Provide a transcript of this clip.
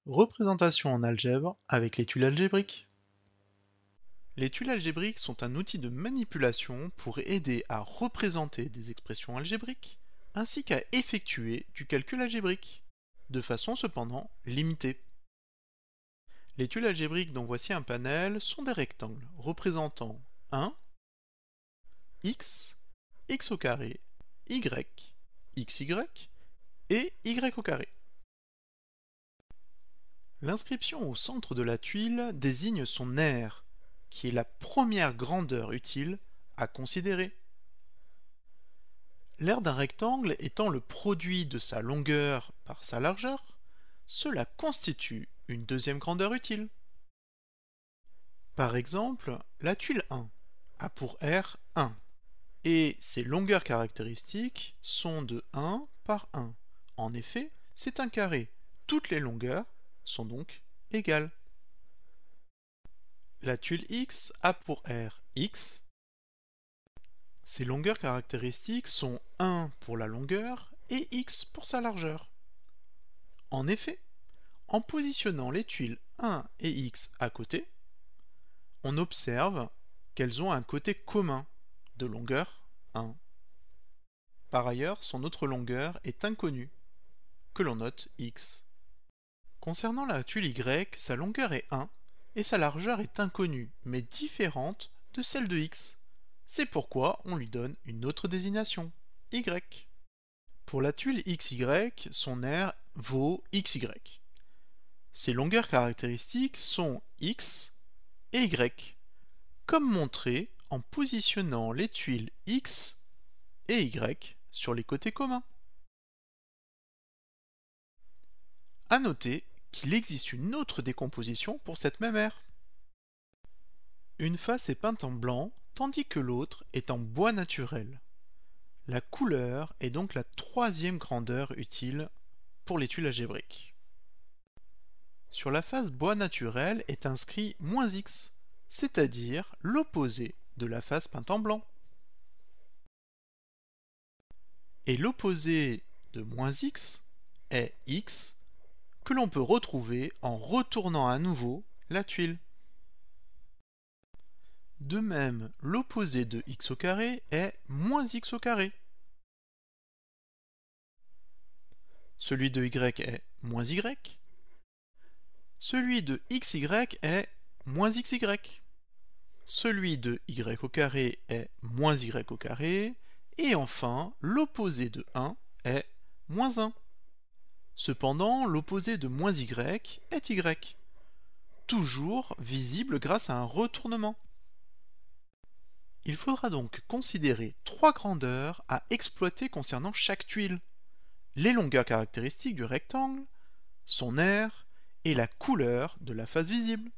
Représentation en algèbre avec les tuiles algébriques. Les tuiles algébriques sont un outil de manipulation pour aider à représenter des expressions algébriques, ainsi qu'à effectuer du calcul algébrique, de façon cependant limitée. Les tuiles algébriques dont voici un panel sont des rectangles représentant 1, x, x au carré, y, xy et y au carré. L'inscription au centre de la tuile désigne son aire, qui est la première grandeur utile à considérer. L'aire d'un rectangle étant le produit de sa longueur par sa largeur, cela constitue une deuxième grandeur utile. Par exemple, la tuile 1 a pour aire 1, et ses longueurs caractéristiques sont de 1 par 1. En effet, c'est un carré. Toutes les longueurs sont donc égales. La tuile X a pour aire X. Ses longueurs caractéristiques sont 1 pour la longueur et X pour sa largeur. En effet, en positionnant les tuiles 1 et X à côté, on observe qu'elles ont un côté commun de longueur 1. Par ailleurs, son autre longueur est inconnue, que l'on note X. Concernant la tuile Y, sa longueur est 1 et sa largeur est inconnue, mais différente de celle de X. C'est pourquoi on lui donne une autre désignation, Y. Pour la tuile XY, son aire vaut XY. Ses longueurs caractéristiques sont X et Y, comme montré en positionnant les tuiles X et Y sur les côtés communs. À noter qu'il existe une autre décomposition pour cette même aire. Une face est peinte en blanc, tandis que l'autre est en bois naturel. La couleur est donc la troisième grandeur utile pour les tuiles algébriques. Sur la face bois naturel est inscrit -x, c'est-à-dire l'opposé de la face peinte en blanc. Et l'opposé de -x est x, que l'on peut retrouver en retournant à nouveau la tuile. De même, l'opposé de x au carré est -x au carré. Celui de y est -y. Celui de xy est -xy. Celui de y au carré est -y au carré. Et enfin, l'opposé de 1 est -1. Cependant, l'opposé de -y est y, toujours visible grâce à un retournement. Il faudra donc considérer trois grandeurs à exploiter concernant chaque tuile: les longueurs caractéristiques du rectangle, son aire et la couleur de la face visible.